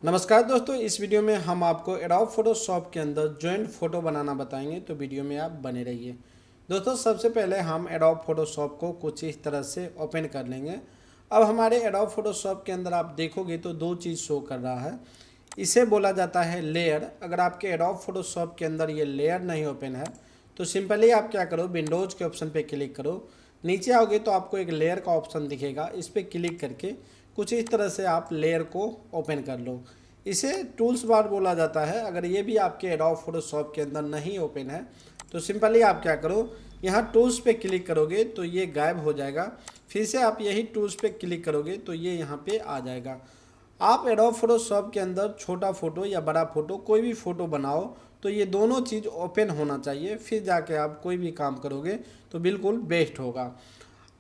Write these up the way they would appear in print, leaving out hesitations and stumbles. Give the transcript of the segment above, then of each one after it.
नमस्कार दोस्तों, इस वीडियो में हम आपको एडोब फोटोशॉप के अंदर जॉइंट फोटो बनाना बताएंगे, तो वीडियो में आप बने रहिए। दोस्तों, सबसे पहले हम एडोब फोटोशॉप को कुछ इस तरह से ओपन कर लेंगे। अब हमारे एडोब फोटोशॉप के अंदर आप देखोगे तो दो चीज़ शो कर रहा है। इसे बोला जाता है लेयर। अगर आपके एडोब फोटोशॉप के अंदर ये लेयर नहीं ओपन है तो सिंपली आप क्या करो, विंडोज़ के ऑप्शन पे क्लिक करो। नीचे आओगे तो आपको एक लेयर का ऑप्शन दिखेगा, इस पर क्लिक करके कुछ इस तरह से आप लेयर को ओपन कर लो। इसे टूल्स बार बोला जाता है। अगर ये भी आपके एडोब फोटोशॉप के अंदर नहीं ओपन है तो सिंपली आप क्या करो, यहाँ टूल्स पे क्लिक करोगे तो ये गायब हो जाएगा। फिर से आप यही टूल्स पे क्लिक करोगे तो ये यहाँ पे आ जाएगा। आप एडोब फोटोशॉप के अंदर छोटा फ़ोटो या बड़ा फ़ोटो कोई भी फ़ोटो बनाओ तो ये दोनों चीज़ ओपन होना चाहिए, फिर जाके आप कोई भी काम करोगे तो बिल्कुल बेस्ट होगा।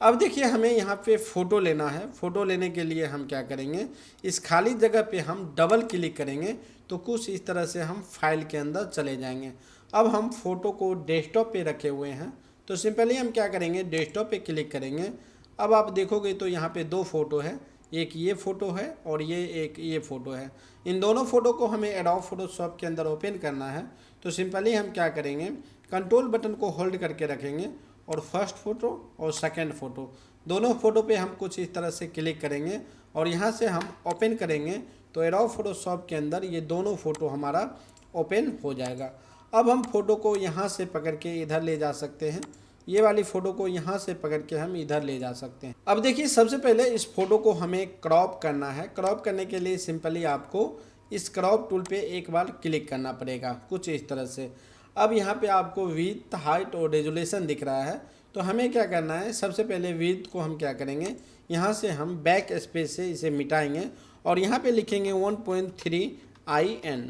अब देखिए, हमें यहाँ पे फ़ोटो लेना है। फ़ोटो लेने के लिए हम क्या करेंगे, इस खाली जगह पे हम डबल क्लिक करेंगे तो कुछ इस तरह से हम फाइल के अंदर चले जाएंगे। अब हम फ़ोटो को डेस्कटॉप पे रखे हुए हैं तो सिंपली हम क्या करेंगे, डेस्कटॉप पे क्लिक करेंगे। अब आप देखोगे तो यहाँ पे दो फ़ोटो है, एक ये फ़ोटो है और ये फ़ोटो है। इन दोनों फ़ोटो को हमें एडोब फोटोशॉप के अंदर ओपन करना है तो सिंपली हम क्या करेंगे, कंट्रोल बटन को होल्ड करके रखेंगे और फर्स्ट फ़ोटो और सेकंड फ़ोटो दोनों फ़ोटो पे हम कुछ इस तरह से क्लिक करेंगे और यहाँ से हम ओपन करेंगे तो एडोब फोटोशॉप के अंदर ये दोनों फ़ोटो हमारा ओपन हो जाएगा। अब हम फ़ोटो को यहाँ से पकड़ के इधर ले जा सकते हैं, ये वाली फ़ोटो को यहाँ से पकड़ के हम इधर ले जा सकते हैं। अब देखिए, सबसे पहले इस फ़ोटो को हमें क्रॉप करना है। क्रॉप करने के लिए सिंपली आपको इस क्रॉप टूल पे एक बार क्लिक करना पड़ेगा कुछ इस तरह से। अब यहाँ पे आपको विड्थ, हाइट और रेजुलेशन दिख रहा है तो हमें क्या करना है, सबसे पहले विड्थ को हम क्या करेंगे, यहाँ से हम बैक स्पेस से इसे मिटाएंगे और यहाँ पे लिखेंगे 1.3 IN।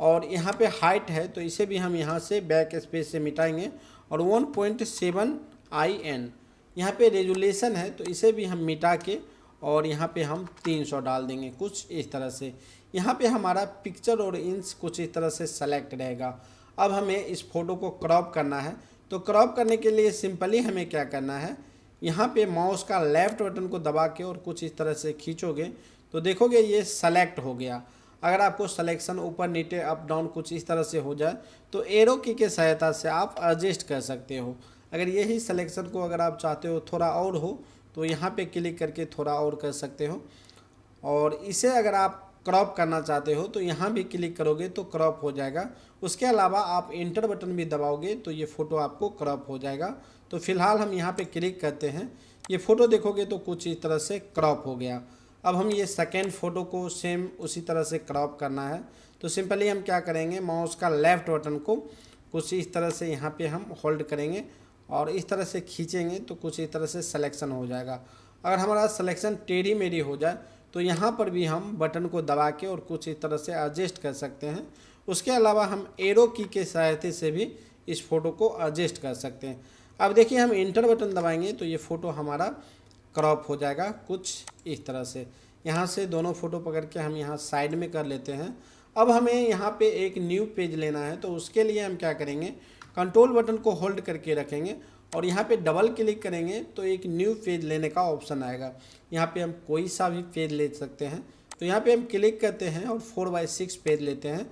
और यहाँ पे हाइट है तो इसे भी हम यहाँ से बैक स्पेस से मिटाएंगे और 1.7 IN। यहाँ पे रेजुलेशन है तो इसे भी हम मिटा के और यहाँ पे हम 300 डाल देंगे कुछ इस तरह से। यहाँ पे हमारा पिक्चर और इंच कुछ इस तरह से सेलेक्ट रहेगा। अब हमें इस फ़ोटो को क्रॉप करना है तो क्रॉप करने के लिए सिंपली हमें क्या करना है, यहाँ पे माउस का लेफ़्ट बटन को दबा के और कुछ इस तरह से खींचोगे तो देखोगे ये सेलेक्ट हो गया। अगर आपको सिलेक्शन ऊपर नीचे अप डाउन कुछ इस तरह से हो जाए तो एरो की के सहायता से आप एडजस्ट कर सकते हो। अगर यही सिलेक्शन को अगर आप चाहते हो थोड़ा और हो तो यहाँ पे क्लिक करके थोड़ा और कर सकते हो। और इसे अगर आप क्रॉप करना चाहते हो तो यहाँ भी क्लिक करोगे तो क्रॉप हो जाएगा। उसके अलावा आप इंटर बटन भी दबाओगे तो ये फ़ोटो आपको क्रॉप हो जाएगा। तो फिलहाल हम यहाँ पे क्लिक करते हैं, ये फ़ोटो देखोगे तो कुछ इस तरह से क्रॉप हो गया। अब हम ये सेकेंड फ़ोटो को सेम उसी तरह से क्रॉप करना है तो सिंपली हम क्या करेंगे, माउस का लेफ़्ट बटन को कुछ इस तरह से यहाँ पे हम होल्ड करेंगे और इस तरह से खींचेंगे तो कुछ इस तरह से सिलेक्शन हो जाएगा। अगर हमारा सिलेक्शन टेढ़ी मेढ़ी हो जाए तो यहाँ पर भी हम बटन को दबा के और कुछ इस तरह से एडजस्ट कर सकते हैं। उसके अलावा हम एरो की के सहायता से भी इस फ़ोटो को एडजस्ट कर सकते हैं। अब देखिए, हम इंटर बटन दबाएंगे तो ये फ़ोटो हमारा क्रॉप हो जाएगा कुछ इस तरह से। यहाँ से दोनों फ़ोटो पकड़ के हम यहाँ साइड में कर लेते हैं। अब हमें यहाँ पे एक न्यू पेज लेना है तो उसके लिए हम क्या करेंगे, कंट्रोल बटन को होल्ड करके रखेंगे और यहाँ पे डबल क्लिक करेंगे तो एक न्यू पेज लेने का ऑप्शन आएगा। यहाँ पे हम कोई सा भी पेज ले सकते हैं तो यहाँ पे हम क्लिक करते हैं और 4x6 पेज लेते हैं।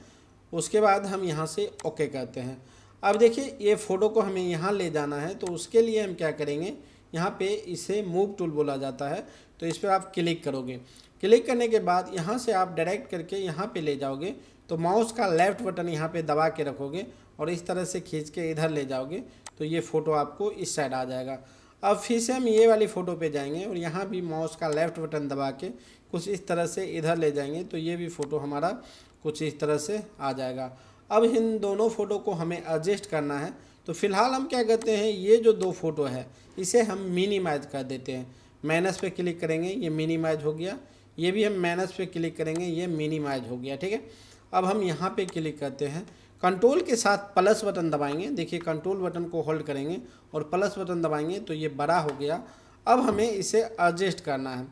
उसके बाद हम यहाँ से ओके करते हैं। अब देखिए, ये फ़ोटो को हमें यहाँ ले जाना है तो उसके लिए हम क्या करेंगे, यहाँ पे इसे मूव टूल बोला जाता है तो इस पर आप क्लिक करोगे। क्लिक करने के बाद यहाँ से आप डायरेक्ट करके यहाँ पे ले जाओगे तो माउस का लेफ़्ट बटन यहाँ पे दबा के रखोगे और इस तरह से खींच के इधर ले जाओगे तो ये फ़ोटो आपको इस साइड आ जाएगा। अब फिर से हम ये वाली फ़ोटो पे जाएंगे और यहाँ भी माउस का लेफ़्ट बटन दबा के कुछ इस तरह से इधर ले जाएंगे तो ये भी फ़ोटो हमारा कुछ इस तरह से आ जाएगा। अब इन दोनों फ़ोटो को हमें एडजस्ट करना है तो फिलहाल हम क्या करते हैं, ये जो दो फ़ोटो है इसे हम मिनिमाइज कर देते हैं। माइनस पे क्लिक करेंगे, ये मिनिमाइज हो गया। ये भी हम माइनस पे क्लिक करेंगे, ये मिनिमाइज हो गया। ठीक है, अब हम यहाँ पे क्लिक करते हैं, कंट्रोल के साथ प्लस बटन दबाएंगे। देखिए, कंट्रोल बटन को होल्ड करेंगे और प्लस बटन दबाएंगे तो ये बड़ा हो गया। अब हमें इसे एडजस्ट करना है।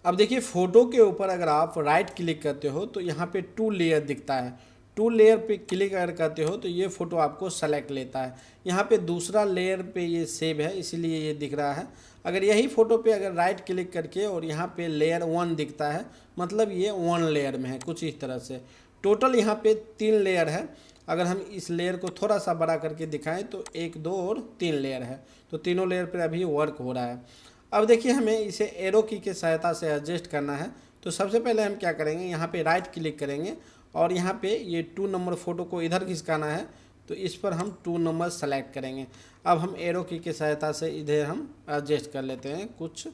अब देखिए, फ़ोटो के ऊपर अगर आप राइट क्लिक करते हो तो यहाँ पे 2 लेयर दिखता है। टू लेयर पे क्लिक अगर करते हो तो ये फ़ोटो आपको सेलेक्ट लेता है। यहाँ पे दूसरा लेयर पे ये सेव है इसीलिए ये दिख रहा है। अगर यही फ़ोटो पे अगर राइट क्लिक करके और यहाँ पे लेयर 1 दिखता है मतलब ये 1 लेयर में है, कुछ इस तरह से। टोटल यहाँ पे 3 लेयर है। अगर हम इस लेयर को थोड़ा सा बड़ा करके दिखाएं तो 1 2 और 3 लेयर है, तो तीनों लेयर पर अभी वर्क हो रहा है। अब देखिए हमें इसे एरो की के सहायता से एडजस्ट करना है। तो सबसे पहले हम क्या करेंगे, यहाँ पे राइट क्लिक करेंगे और यहाँ पे ये 2 नंबर फ़ोटो को इधर खिसकाना है, तो इस पर हम 2 नंबर सेलेक्ट करेंगे। अब हम एरो की के सहायता से इधर हम एडजस्ट कर लेते हैं कुछ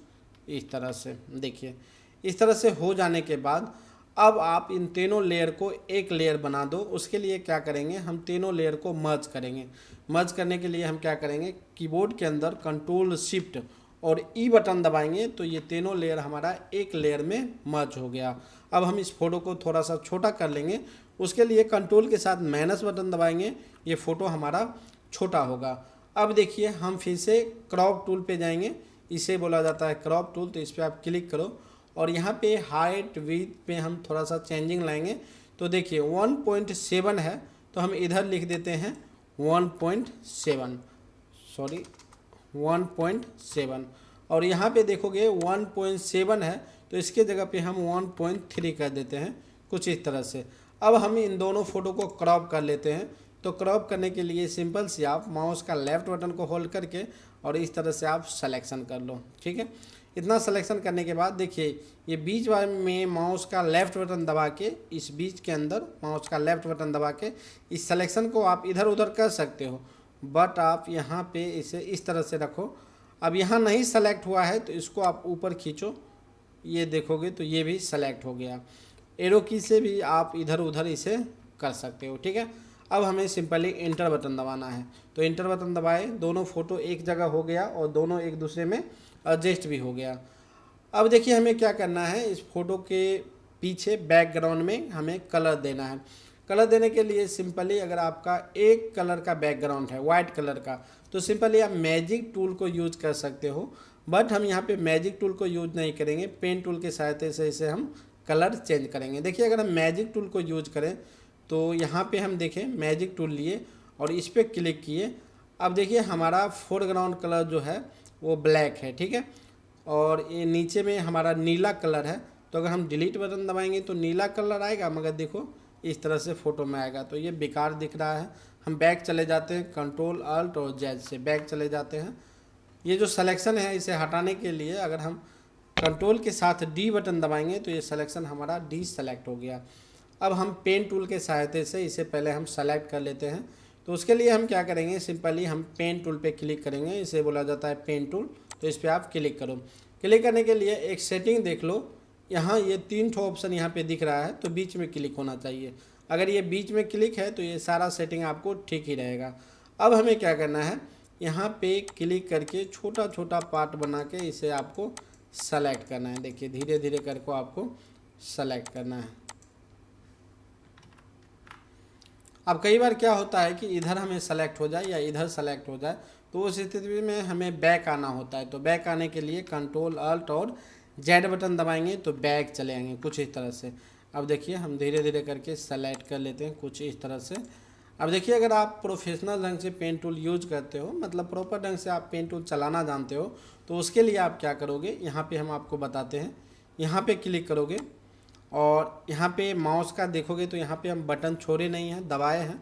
इस तरह से। देखिए इस तरह से हो जाने के बाद अब आप इन तीनों लेयर को एक लेयर बना दो। उसके लिए क्या करेंगे, हम तीनों लेयर को मर्ज करेंगे। मर्ज करने के लिए हम क्या करेंगे, कीबोर्ड के अंदर कंट्रोल शिफ्ट और ई बटन दबाएंगे तो ये तीनों लेयर हमारा एक लेयर में मर्ज हो गया। अब हम इस फोटो को थोड़ा सा छोटा कर लेंगे। उसके लिए कंट्रोल के साथ माइनस बटन दबाएंगे, ये फ़ोटो हमारा छोटा होगा। अब देखिए हम फिर से क्रॉप टूल पे जाएंगे, इसे बोला जाता है क्रॉप टूल। तो इस पर आप क्लिक करो और यहाँ पे हाइट विड्थ पे हम थोड़ा सा चेंजिंग लाएंगे। तो देखिए 1.7 है तो हम इधर लिख देते हैं 1.7, सॉरी 1.7। और यहाँ पे देखोगे 1.7 है तो इसके जगह पे हम 1.3 कर देते हैं कुछ इस तरह से। अब हम इन दोनों फ़ोटो को क्रॉप कर लेते हैं। तो क्रॉप करने के लिए सिंपल से आप माउस का लेफ़्ट बटन को होल्ड करके और इस तरह से आप सिलेक्शन कर लो, ठीक है। इतना सिलेक्शन करने के बाद देखिए ये बीच वाले में माउस का लेफ़्ट बटन दबा के, इस बीच के अंदर माउस का लेफ़्ट बटन दबा के इस सिलेक्शन को आप इधर उधर कर सकते हो, बट आप यहाँ पे इसे इस तरह से रखो। अब यहाँ नहीं सेलेक्ट हुआ है तो इसको आप ऊपर खींचो, ये देखोगे तो ये भी सेलेक्ट हो गया। एरो की से भी आप इधर उधर इसे कर सकते हो, ठीक है। अब हमें सिंपली इंटर बटन दबाना है, तो इंटर बटन दबाए, दोनों फ़ोटो एक जगह हो गया और दोनों एक दूसरे में एडजस्ट भी हो गया। अब देखिए हमें क्या करना है, इस फ़ोटो के पीछे बैकग्राउंड में हमें कलर देना है। कलर देने के लिए सिंपली अगर आपका एक कलर का बैकग्राउंड है वाइट कलर का तो सिंपली आप मैजिक टूल को यूज कर सकते हो, बट हम यहाँ पे मैजिक टूल को यूज नहीं करेंगे, पेन टूल के सहायता से इसे हम कलर चेंज करेंगे। देखिए अगर हम मैजिक टूल को यूज करें तो यहाँ पे हम देखें मैजिक टूल लिए और इस पर क्लिक किए। अब देखिए हमारा फोरग्राउंड कलर जो है वो ब्लैक है, ठीक है, और ये नीचे में हमारा नीला कलर है। तो अगर हम डिलीट बटन दबाएंगे तो नीला कलर आएगा, मगर देखो इस तरह से फ़ोटो में आएगा, तो ये बेकार दिख रहा है। हम बैक चले जाते हैं, कंट्रोल अल्ट और जेड से बैक चले जाते हैं। ये जो सिलेक्शन है इसे हटाने के लिए अगर हम कंट्रोल के साथ डी बटन दबाएंगे तो ये सिलेक्शन हमारा डी सेलेक्ट हो गया। अब हम पेन टूल के सहायता से इसे पहले हम सेलेक्ट कर लेते हैं। तो उसके लिए हम क्या करेंगे, सिंपली हम पेन टूल पे क्लिक करेंगे, इसे बोला जाता है पेन टूल। तो इस पर आप क्लिक करो। क्लिक करने के लिए एक सेटिंग देख लो, यहाँ ये 3 ठो ऑप्शन यहाँ पे दिख रहा है तो बीच में क्लिक होना चाहिए। अगर ये बीच में क्लिक है तो ये सारा सेटिंग आपको ठीक ही रहेगा। अब हमें क्या करना है, यहाँ पे क्लिक करके छोटा छोटा पार्ट बना के इसे आपको सेलेक्ट करना है। देखिए धीरे धीरे करके आपको सेलेक्ट करना है। अब कई बार क्या होता है कि इधर हमें सेलेक्ट हो जाए या इधर सेलेक्ट हो जाए, तो उस स्थिति में हमें बैक आना होता है। तो बैक आने के लिए कंट्रोल अल्ट और जेड बटन दबाएंगे तो बैक चले आएंगे कुछ इस तरह से। अब देखिए हम धीरे धीरे करके सेलेक्ट कर लेते हैं कुछ इस तरह से। अब देखिए अगर आप प्रोफेशनल ढंग से पेन टूल यूज करते हो, मतलब प्रॉपर ढंग से आप पेन टूल चलाना जानते हो, तो उसके लिए आप क्या करोगे, यहाँ पे हम आपको बताते हैं। यहाँ पे क्लिक करोगे और यहाँ पे माउस का देखोगे तो यहाँ पे हम बटन छोड़े नहीं हैं, दबाए हैं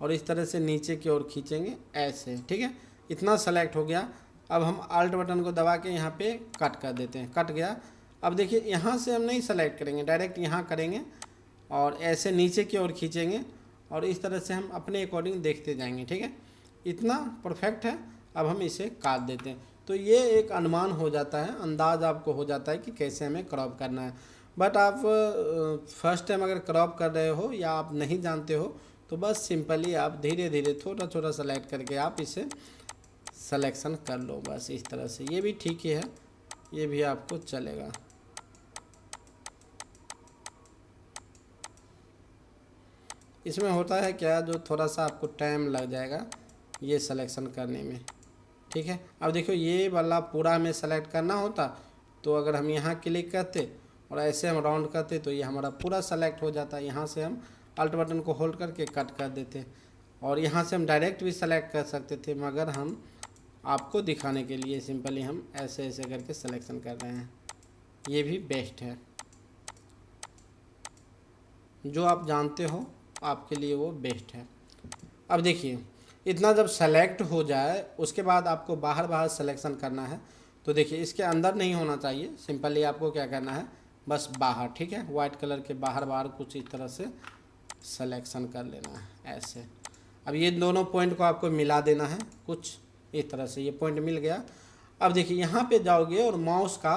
और इस तरह से नीचे की ओर खींचेंगे ऐसे, ठीक है। इतना सेलेक्ट हो गया। अब हम अल्ट बटन को दबा के यहाँ पे कट कर देते हैं, कट गया। अब देखिए यहाँ से हम नहीं सेलेक्ट करेंगे, डायरेक्ट यहाँ करेंगे और ऐसे नीचे की ओर खींचेंगे और इस तरह से हम अपने अकॉर्डिंग देखते जाएंगे, ठीक है। इतना परफेक्ट है। अब हम इसे काट देते हैं। तो ये एक अनुमान हो जाता है, अंदाज आपको हो जाता है कि कैसे हमें क्रॉप करना है। बट आप फर्स्ट टाइम अगर क्रॉप कर रहे हो या आप नहीं जानते हो तो बस सिंपली आप धीरे धीरे छोटा छोटा सेलेक्ट करके आप इसे सिलेक्शन कर लो, बस इस तरह से। ये भी ठीक ही है, ये भी आपको चलेगा। इसमें होता है क्या, जो थोड़ा सा आपको टाइम लग जाएगा ये सिलेक्शन करने में, ठीक है। अब देखो ये वाला पूरा हमें सेलेक्ट करना होता तो अगर हम यहाँ क्लिक करते और ऐसे हम राउंड करते तो ये हमारा पूरा सेलेक्ट हो जाता। यहाँ से हम अल्ट बटन को होल्ड करके कट कर देते। और यहाँ से हम डायरेक्ट भी सेलेक्ट कर सकते थे, मगर हम आपको दिखाने के लिए सिंपली हम ऐसे ऐसे करके सिलेक्शन कर रहे हैं। ये भी बेस्ट है, जो आप जानते हो आपके लिए वो बेस्ट है। अब देखिए इतना जब सेलेक्ट हो जाए उसके बाद आपको बाहर बाहर सिलेक्शन करना है। तो देखिए इसके अंदर नहीं होना चाहिए, सिंपली आपको क्या करना है बस बाहर, ठीक है, वाइट कलर के बाहर बाहर कुछ इस तरह से सिलेक्शन कर लेना है ऐसे। अब ये दोनों पॉइंट को आपको मिला देना है कुछ इस तरह से, ये पॉइंट मिल गया। अब देखिए यहाँ पे जाओगे और माउस का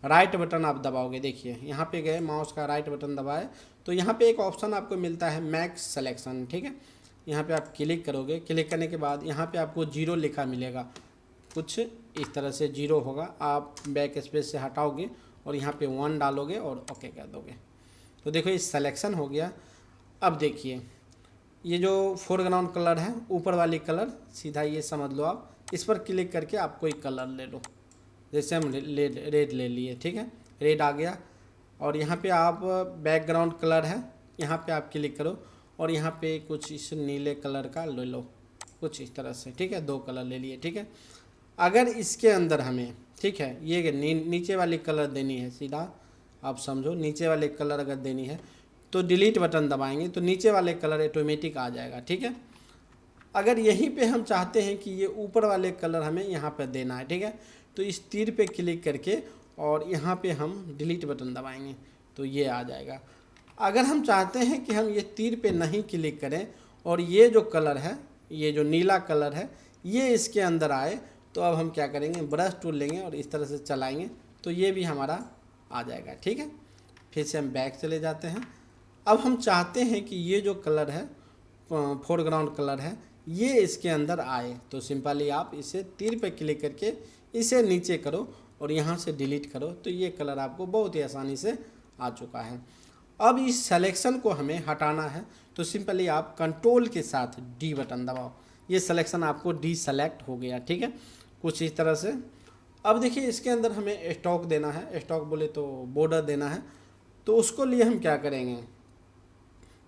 राइट बटन आप दबाओगे। देखिए यहाँ पे गए, माउस का राइट बटन दबाए तो यहाँ पे एक ऑप्शन आपको मिलता है मैक्स सिलेक्शन, ठीक है। यहाँ पे आप क्लिक करोगे, क्लिक करने के बाद यहाँ पे आपको 0 लिखा मिलेगा, कुछ इस तरह से 0 होगा। आप बैक स्पेस से हटाओगे और यहाँ पे 1 डालोगे और ओके कर दोगे। तो देखो ये सिलेक्शन हो गया। अब देखिए ये जो फोरग्राउंड कलर है, ऊपर वाली कलर सीधा ये समझ लो आप, इस पर क्लिक करके आप कोई कलर ले लो। जैसे हम रेड ले लिए, ठीक है, रेड आ गया। और यहाँ पे आप बैकग्राउंड कलर है, यहाँ पे आप क्लिक करो और यहाँ पे कुछ इस नीले कलर का ले लो, कुछ इस तरह से, ठीक है, 2 कलर ले लिए, ठीक है। अगर इसके अंदर हमें, ठीक है, ये नीचे वाली कलर देनी है, सीधा आप समझो नीचे वाले कलर अगर देनी है तो डिलीट बटन दबाएंगे तो नीचे वाले कलर ऑटोमेटिक आ जाएगा, ठीक है। अगर यहीं पे हम चाहते हैं कि ये ऊपर वाले कलर हमें यहाँ पर देना है, ठीक है, तो इस तीर पे क्लिक करके और यहाँ पे हम डिलीट बटन दबाएंगे तो ये आ जाएगा। अगर हम चाहते हैं कि हम ये तीर पे नहीं क्लिक करें और ये जो कलर है, ये जो नीला कलर है, ये इसके अंदर आए, तो अब हम क्या करेंगे, ब्रश टूल लेंगे और इस तरह से चलाएंगे तो ये भी हमारा आ जाएगा, ठीक है। फिर से हम बैक चले जाते हैं। अब हम चाहते हैं कि ये जो कलर है, फोरग्राउंड कलर है, ये इसके अंदर आए, तो सिंपली आप इसे तीर पे क्लिक करके इसे नीचे करो और यहाँ से डिलीट करो तो ये कलर आपको बहुत ही आसानी से आ चुका है। अब इस सिलेक्शन को हमें हटाना है तो सिंपली आप कंट्रोल के साथ डी बटन दबाओ, ये सिलेक्शन आपको डी सेलेक्ट हो गया, ठीक है, कुछ इस तरह से। अब देखिए इसके अंदर हमें स्टॉक देना है, स्टॉक बोले तो बॉर्डर देना है, तो उसको लिए हम क्या करेंगे,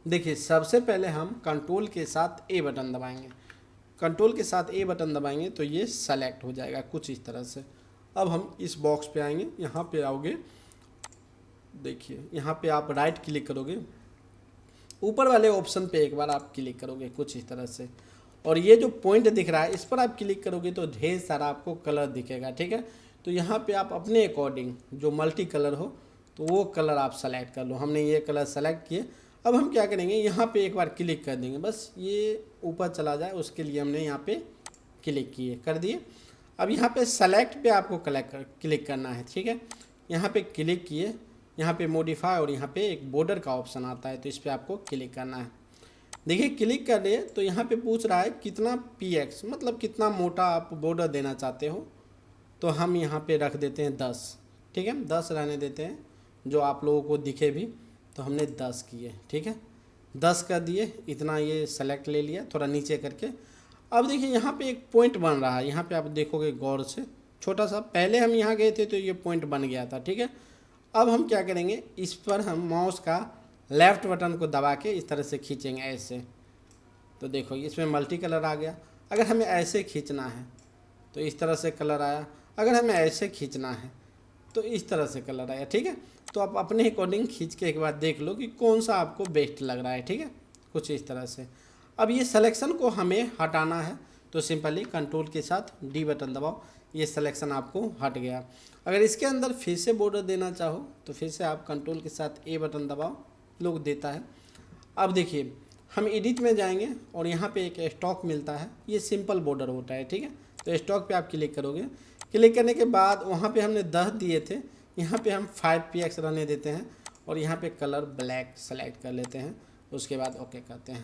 देखिए सबसे पहले हम कंट्रोल के साथ ए बटन दबाएंगे। कंट्रोल के साथ ए बटन दबाएंगे तो ये सेलेक्ट हो जाएगा कुछ इस तरह से। अब हम इस बॉक्स पे आएंगे, यहाँ पे आओगे, देखिए यहाँ पे आप राइट क्लिक करोगे, ऊपर वाले ऑप्शन पे एक बार आप क्लिक करोगे कुछ इस तरह से, और ये जो पॉइंट दिख रहा है इस पर आप क्लिक करोगे तो ढेर सारा आपको कलर दिखेगा, ठीक है। तो यहाँ पे आप अपने अकॉर्डिंग जो मल्टी कलर हो तो वो कलर आप सेलेक्ट कर लो। हमने ये कलर सेलेक्ट किए। अब हम क्या करेंगे, यहाँ पे एक बार क्लिक कर देंगे, बस ये ऊपर चला जाए उसके लिए हमने यहाँ पे क्लिक किए, कर दिए। अब यहाँ पे सेलेक्ट पे आपको क्लिक करना है, ठीक है। यहाँ पे क्लिक किए, यहाँ पे मॉडिफाई और यहाँ पे एक बॉर्डर का ऑप्शन आता है तो इस पर आपको क्लिक करना है। देखिए क्लिक कर लिए तो यहाँ पे पूछ रहा है कितना px, मतलब कितना मोटा आप बॉर्डर देना चाहते हो, तो हम यहाँ पे रख देते हैं 10, ठीक है, 10 रहने देते हैं जो आप लोगों को दिखे भी। तो हमने 10 किए, ठीक है, 10 कर दिए, इतना ये सेलेक्ट ले लिया थोड़ा नीचे करके। अब देखिए यहाँ पे एक पॉइंट बन रहा है, यहाँ पे आप देखोगे गौर से, छोटा सा, पहले हम यहाँ गए थे तो ये पॉइंट बन गया था, ठीक है। अब हम क्या करेंगे, इस पर हम माउस का लेफ़्ट बटन को दबा के इस तरह से खींचेंगे ऐसे, तो देखो इसमें मल्टी कलर आ गया। अगर हमें ऐसे खींचना है तो इस तरह से कलर आया, अगर हमें ऐसे खींचना है तो इस तरह से कलर आया, ठीक है। तो आप अपने अकॉर्डिंग खींच के एक बार देख लो कि कौन सा आपको बेस्ट लग रहा है, ठीक है, कुछ इस तरह से। अब ये सिलेक्शन को हमें हटाना है तो सिंपली कंट्रोल के साथ डी बटन दबाओ, ये सिलेक्शन आपको हट गया। अगर इसके अंदर फिर से बॉर्डर देना चाहो तो फिर से आप कंट्रोल के साथ ए बटन दबाओ, लोग देता है। अब देखिए हम एडिट में जाएंगे और यहाँ पे एक स्टॉक मिलता है, ये सिंपल बॉर्डर होता है, ठीक है। तो स्टॉक पे आप क्लिक करोगे, क्लिक करने के बाद वहाँ पे हमने 10 दिए थे, यहाँ पे हम 5px रहने देते हैं और यहाँ पे कलर ब्लैक सेलेक्ट कर लेते हैं, उसके बाद ओके करते हैं।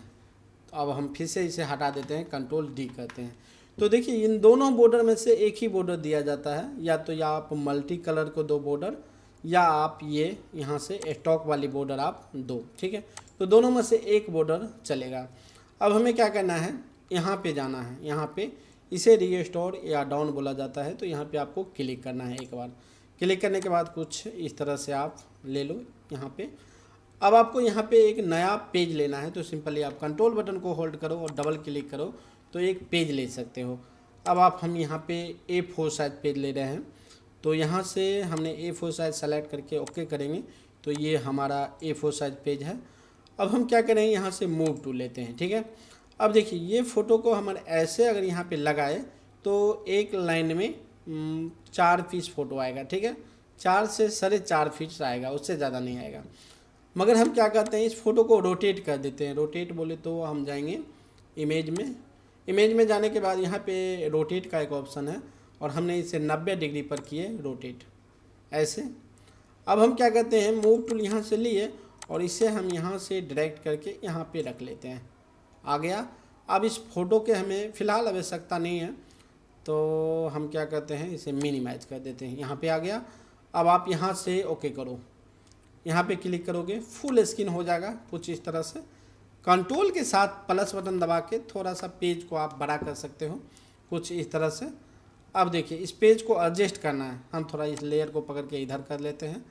तो अब हम फिर से इसे हटा देते हैं, कंट्रोल डी करते हैं। तो देखिए इन दोनों बॉर्डर में से एक ही बॉर्डर दिया जाता है, या तो या आप मल्टी कलर को दो बॉर्डर, या आप ये यहाँ से स्टॉक वाली बॉर्डर आप दो, ठीक है। तो दोनों में से एक बॉर्डर चलेगा। अब हमें क्या करना है, यहाँ पे जाना है, यहाँ पे इसे रीस्टोर या डाउन बोला जाता है, तो यहाँ पे आपको क्लिक करना है एक बार। क्लिक करने के बाद कुछ इस तरह से आप ले लो यहाँ पे। अब आपको यहाँ पे एक नया पेज लेना है, तो सिंपली आप कंट्रोल बटन को होल्ड करो और डबल क्लिक करो तो एक पेज ले सकते हो। अब हम यहाँ पे A4 साइज पेज ले रहे हैं, तो यहाँ से हमने A4 साइज सेलेक्ट करके ओके करेंगे तो ये हमारा A4 साइज पेज है। अब हम क्या करेंगे, यहाँ से मूव टू लेते हैं, ठीक है। अब देखिए ये फ़ोटो को हम ऐसे अगर यहाँ पे लगाए तो एक लाइन में 4 पीस फ़ोटो आएगा, ठीक है। 4 से 4.5 फीट आएगा, उससे ज़्यादा नहीं आएगा। मगर हम क्या करते हैं, इस फ़ोटो को रोटेट कर देते हैं। रोटेट बोले तो हम जाएंगे इमेज में जाने के बाद यहाँ पे रोटेट का एक ऑप्शन है और हमने इसे 90 डिग्री पर किए रोटेट ऐसे। अब हम क्या करते हैं, मूव टूल यहाँ से लिए और इसे हम यहाँ से डायरेक्ट करके यहाँ पे रख लेते हैं। आ गया। अब इस फ़ोटो के हमें फ़िलहाल आवश्यकता नहीं है, तो हम क्या करते हैं, इसे मिनिमाइज कर देते हैं। यहाँ पे आ गया। अब आप यहाँ से ओके करो, यहाँ पे क्लिक करोगे फुल स्क्रीन हो जाएगा कुछ इस तरह से। कंट्रोल के साथ प्लस बटन दबा के थोड़ा सा पेज को आप बड़ा कर सकते हो कुछ इस तरह से। अब देखिए इस पेज को एडजस्ट करना है, हम थोड़ा इस लेयर को पकड़ के इधर कर लेते हैं,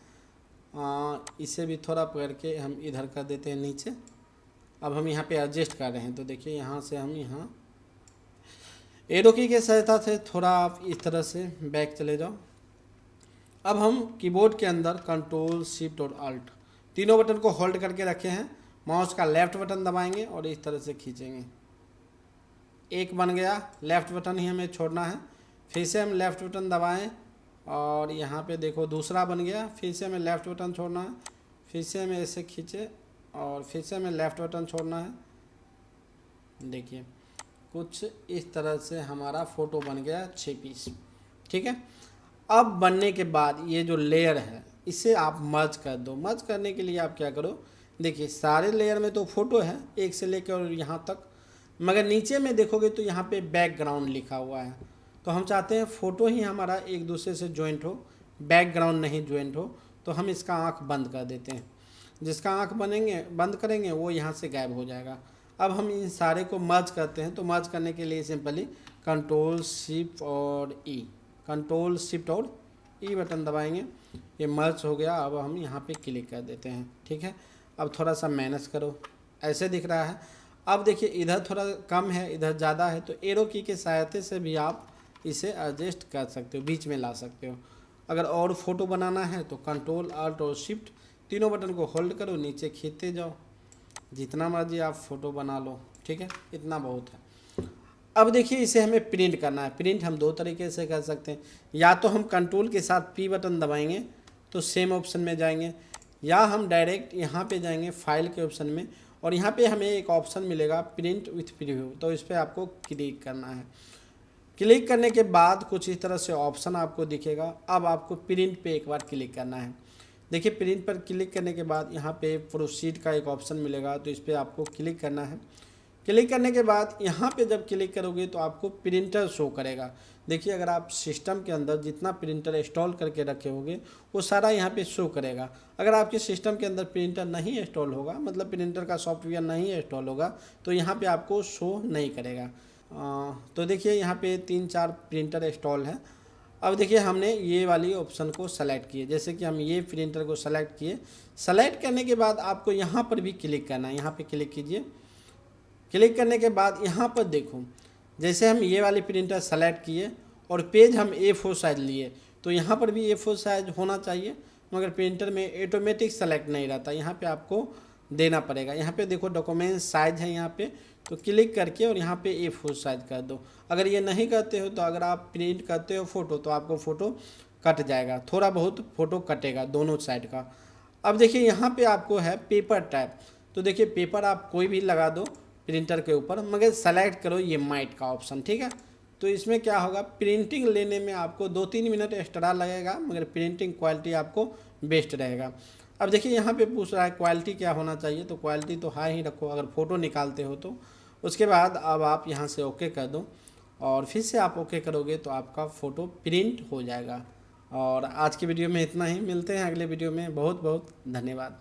इसे भी थोड़ा पकड़ के हम इधर कर देते हैं नीचे। अब हम यहाँ पे एडजस्ट कर रहे हैं, तो देखिए यहाँ से हम यहाँ एरो की के सहायता से थोड़ा आप इस तरह से बैक चले जाओ। अब हम कीबोर्ड के अंदर कंट्रोल शिफ्ट और अल्ट तीनों बटन को होल्ड करके रखे हैं, माउस का लेफ़्ट बटन दबाएंगे और इस तरह से खींचेंगे। एक बन गया, लेफ़्ट बटन ही हमें छोड़ना है। फिर से हम लेफ़्ट बटन दबाएं और यहाँ पे देखो दूसरा बन गया। फिर से हमें लेफ़्ट बटन छोड़ना है, फिर से हमें ऐसे खींचे और फिर से हमें लेफ़्ट बटन छोड़ना है। देखिए कुछ इस तरह से हमारा फ़ोटो बन गया 6 पीस, ठीक है। अब बनने के बाद ये जो लेयर है इसे आप मर्ज कर दो। मर्ज करने के लिए आप क्या करो, देखिए सारे लेयर में तो फ़ोटो है एक से लेकर और यहाँ तक, मगर नीचे में देखोगे तो यहाँ पे बैकग्राउंड लिखा हुआ है। तो हम चाहते हैं फ़ोटो ही हमारा एक दूसरे से ज्वाइंट हो, बैकग्राउंड नहीं ज्वाइंट हो। तो हम इसका आँख बंद कर देते हैं, जिसका आँख बंद करेंगे वो यहाँ से गायब हो जाएगा। अब हम इन सारे को मर्ज करते हैं, तो मर्ज करने के लिए सिंपली कंट्रोल शिफ्ट और ई बटन दबाएंगे, ये मर्ज हो गया। अब हम यहाँ पे क्लिक कर देते हैं, ठीक है। अब थोड़ा सा माइनस करो, ऐसे दिख रहा है। अब देखिए इधर थोड़ा कम है, इधर ज़्यादा है, तो एरो की के सहायता से भी आप इसे एडजस्ट कर सकते हो, बीच में ला सकते हो। अगर और फ़ोटो बनाना है तो कंट्रोल अल्ट और शिफ्ट तीनों बटन को होल्ड करो, नीचे खींचते जाओ, जितना मर्जी आप फ़ोटो बना लो, ठीक है। इतना बहुत है। अब देखिए इसे हमें प्रिंट करना है। प्रिंट हम 2 तरीके से कर सकते हैं, या तो हम कंट्रोल के साथ P बटन दबाएंगे तो सेम ऑप्शन में जाएंगे, या हम डायरेक्ट यहाँ पे जाएंगे फाइल के ऑप्शन में और यहाँ पे हमें एक ऑप्शन मिलेगा प्रिंट विथ प्रीव्यू, तो इस पर आपको क्लिक करना है। क्लिक करने के बाद कुछ इस तरह से ऑप्शन आपको दिखेगा। अब आपको प्रिंट पे एक बार क्लिक करना है। देखिए प्रिंट पर क्लिक करने के बाद यहाँ पे प्रोसीड का एक ऑप्शन मिलेगा, तो इस पर आपको क्लिक करना है। क्लिक करने के बाद यहाँ पे जब क्लिक करोगे तो आपको प्रिंटर शो करेगा। देखिए अगर आप सिस्टम के अंदर जितना प्रिंटर इंस्टॉल करके रखे होंगे वो सारा यहाँ पे शो करेगा। अगर आपके सिस्टम के अंदर प्रिंटर नहीं इंस्टॉल होगा, मतलब प्रिंटर का सॉफ्टवेयर नहीं इंस्टॉल होगा, तो यहाँ पे आपको शो नहीं करेगा। तो देखिए यहाँ पे 3-4 प्रिंटर इंस्टॉल है। अब देखिए हमने ये वाली ऑप्शन को सेलेक्ट किए, जैसे कि हम ये प्रिंटर को सेलेक्ट किए। सेलेक्ट करने के बाद आपको यहाँ पर भी क्लिक करना है, यहाँ पे क्लिक कीजिए। क्लिक करने के बाद यहाँ पर देखो, जैसे हम ये वाली प्रिंटर सेलेक्ट किए और पेज हम A4 साइज लिए, तो यहाँ पर भी A4 साइज होना चाहिए, मगर प्रिंटर में ऑटोमेटिक सेलेक्ट नहीं रहता, यहाँ पे आपको देना पड़ेगा। यहाँ पे देखो डॉक्यूमेंट साइज है यहाँ पे, तो क्लिक करके और यहाँ पे A4 साइज कर दो। अगर ये नहीं करते हो तो अगर आप प्रिंट करते हो फ़ोटो तो आपको फ़ोटो कट जाएगा, थोड़ा बहुत फ़ोटो कटेगा दोनों साइड का। अब देखिए यहाँ पे आपको है पेपर टाइप, तो देखिए पेपर आप कोई भी लगा दो प्रिंटर के ऊपर, मगर सेलेक्ट करो ये माइट का ऑप्शन, ठीक है। तो इसमें क्या होगा, प्रिंटिंग लेने में आपको 2-3 मिनट एक्स्ट्रा लगेगा, मगर प्रिंटिंग क्वालिटी आपको बेस्ट रहेगा। अब देखिए यहाँ पे पूछ रहा है क्वालिटी क्या होना चाहिए, तो क्वालिटी तो हाई ही रखो अगर फ़ोटो निकालते हो तो। उसके बाद अब आप यहाँ से ओके कर दो और फिर से आप ओके करोगे तो आपका फ़ोटो प्रिंट हो जाएगा। और आज की वीडियो में इतना ही, मिलते हैं अगले वीडियो में। बहुत बहुत धन्यवाद।